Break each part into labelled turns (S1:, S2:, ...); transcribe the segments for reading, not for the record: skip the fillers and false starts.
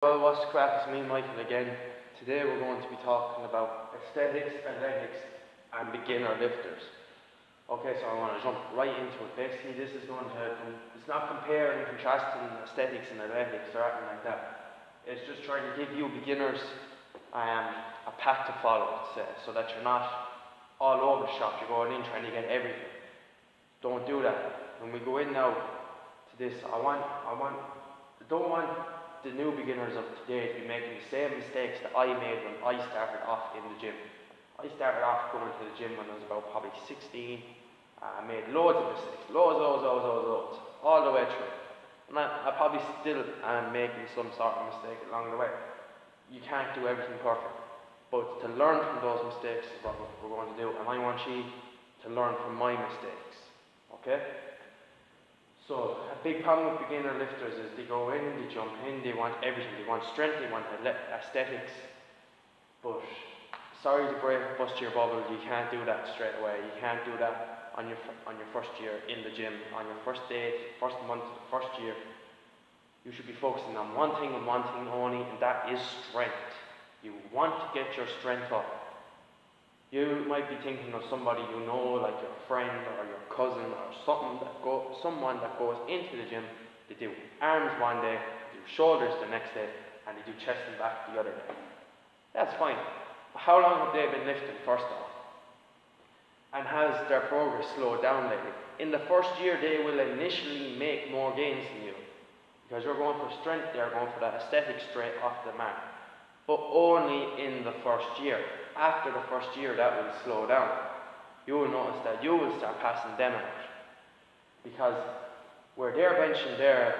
S1: Well, what's the crack? It's me, Michael, again. Today we're going to be talking about aesthetics, athletics, and beginner lifters. Okay, so I want to jump right into it. Basically, this is going to, it's not comparing and contrasting aesthetics and athletics or anything like that. It's just trying to give you beginners a path to follow, so that you're not all over the shop. You're going in trying to get everything. Don't do that. When we go in now to this, I don't want the new beginners of today to be making the same mistakes that I made when I started off in the gym. I started off going to the gym when I was about probably 16. I made loads of mistakes, loads, all the way through. And I probably still am making some sort of mistake along the way. You can't do everything perfect. But to learn from those mistakes is what we're going to do. And I want you to learn from my mistakes. Okay? So, a big problem with beginner lifters is they go in, they jump in, they want everything. They want strength, they want aesthetics. But, sorry to bust your bubble, you can't do that straight away. You can't do that on your first year in the gym, on your first day, first month, first year. You should be focusing on one thing and one thing only, and that is strength. You want to get your strength up. You might be thinking of somebody you know, like your friend or your cousin or someone that goes into the gym. They do arms one day, they do shoulders the next day, and they do chest and back the other day. That's fine. But how long have they been lifting first off? And has their progress slowed down lately? In the first year, they will initially make more gains than you, because you're going for strength, they're going for that aesthetic straight off the mat. But only in the first year. After the first year, that will slow down. You will notice that you will start passing them out. Because where they're benching their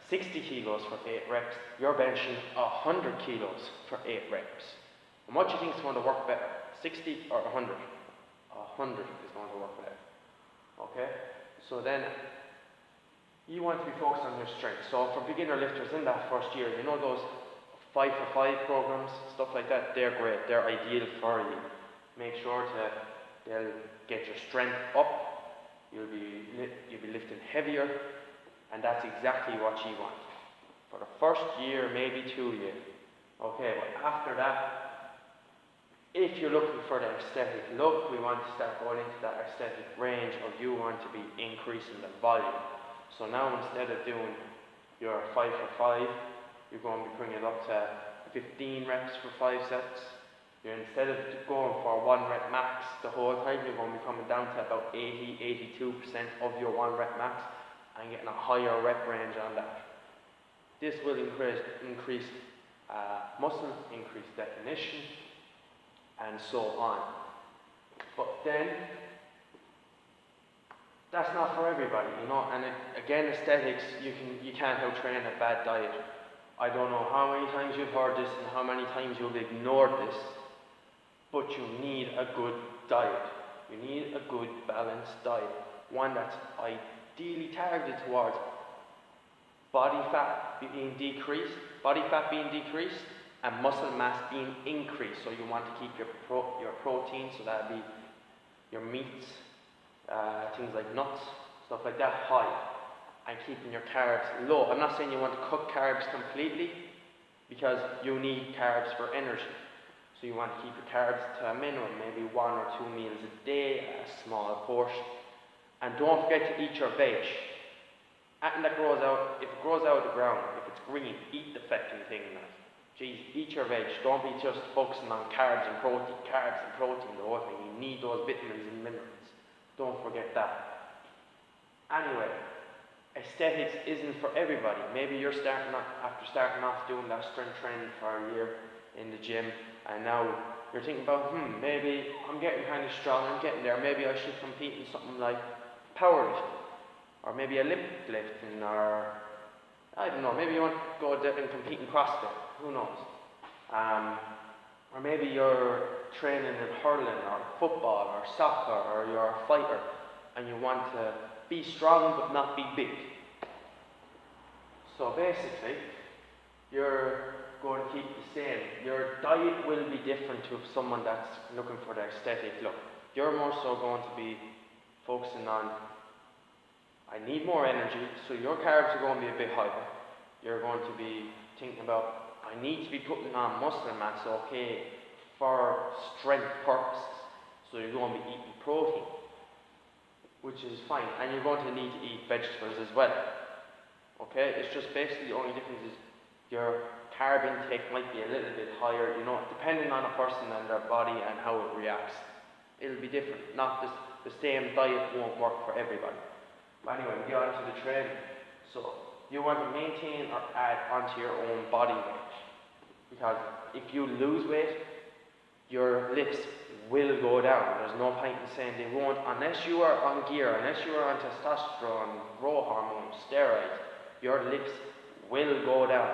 S1: 60 kilos for 8 reps, you're benching 100 kilos for 8 reps. And what do you think is going to work better? 60 or 100? 100 is going to work better. Okay? So then, you want to be focused on your strength. So for beginner lifters in that first year, you know those 5 for 5 programs, stuff like that, they're great, they're ideal for you. Make sure they'll get your strength up, you'll be lifting heavier, and that's exactly what you want. For the first year, maybe 2 years. Okay, but after that, if you're looking for the aesthetic look, we want to start going into that aesthetic range of you want to be increasing the volume. So now instead of doing your 5 for 5, you're going to be bringing it up to 15 reps for 5 sets. Instead of going for 1 rep max the whole time, you're going to be coming down to about 82% of your 1 rep max and getting a higher rep range on that. This will increase muscle, increase definition, and so on. But then, that's not for everybody, you know. And again, aesthetics, you can't out-train a bad diet. I don't know how many times you've heard this and how many times you've ignored this, but you need a good diet. You need a good balanced diet. One that's ideally targeted towards body fat being decreased, and muscle mass being increased. So you want to keep your protein, so that'd be your meats, things like nuts, stuff like that, high. And keeping your carbs low. I'm not saying you want to cut carbs completely, because you need carbs for energy. So you want to keep your carbs to a minimum, maybe 1 or 2 meals a day, a small portion. And don't forget to eat your veg. Anything that grows out, if it grows out of the ground, if it's green, eat the feckin' thing. Jeez, eat your veg. Don't be just focusing on carbs and protein, the whole thing. You need those vitamins and minerals. Don't forget that. Anyway, aesthetics isn't for everybody. Maybe you're after starting off doing that strength training for a year in the gym, and now you're thinking about, maybe I'm getting kind of strong, I'm getting there, maybe I should compete in something like powerlifting, or maybe Olympic lifting, or I don't know, maybe you want to go there and compete in CrossFit, who knows. Or maybe you're training in hurling, or football, or soccer, or you're a fighter, and you want to be strong but not be big. So basically, you're going to keep the same. Your diet will be different to someone that's looking for the aesthetic look. You're more so going to be focusing on, I need more energy, so your carbs are going to be a bit higher. You're going to be thinking about I need to be putting on muscle mass, okay, for strength purposes. So you're going to be eating protein, which is fine, and you're going to need to eat vegetables as well. Okay, it's just basically the only difference is your carb intake might be a little bit higher, you know, depending on a person and their body and how it reacts. It'll be different, not the same diet won't work for everybody. But anyway, we get on to the training. So you want to maintain or add onto your own body weight, because if you lose weight, your lifts will go down. There's no point in saying they won't, unless you are on gear, unless you are on testosterone, growth hormone, steroids, your lifts will go down.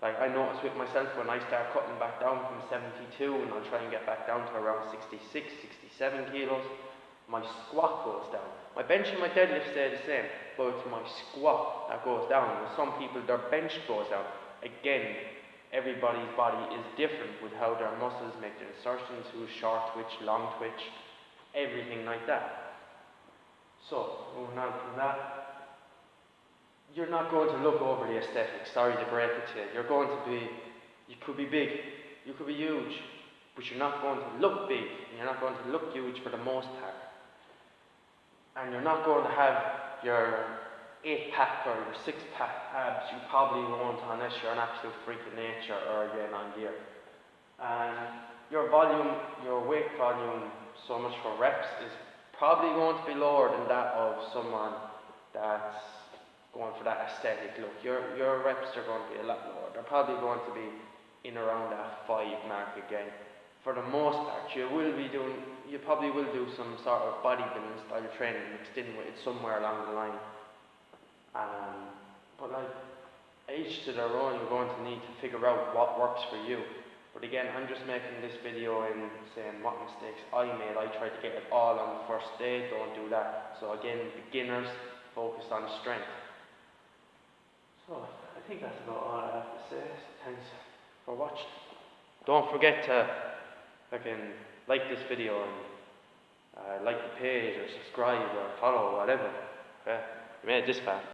S1: Like I noticed with myself when I start cutting back down from 72 and I'll try and get back down to around 66, 67 kilos, my squat goes down. My bench and my deadlift stay the same, but it's my squat that goes down. With some people, their bench goes down. Again, everybody's body is different with how their muscles make their insertions, who's short twitch, long twitch, everything like that. So, moving on from that, you're not going to look over the aesthetics, sorry to break it to you. You're going to be, you could be big, you could be huge, but you're not going to look big, and you're not going to look huge for the most part. And you're not going to have your 8-pack or your 6-pack abs. You probably won't unless you're an absolute freak of nature or again on gear. And your volume, your weight volume, so much for reps, is probably going to be lower than that of someone that's going for that aesthetic look. Your reps are going to be a lot lower. They're probably going to be in around that 5 mark again. For the most part, you probably will do some sort of bodybuilding style training mixed in with it somewhere along the line. But like, each to their own, you're going to need to figure out what works for you. But again, I'm just making this video and saying what mistakes I made. I tried to get it all on the first day, don't do that. So again, beginners, focus on strength. So, I think that's about all I have to say. So thanks for watching. Don't forget to like this video and like the page or subscribe or follow, whatever. Okay? You made it this far.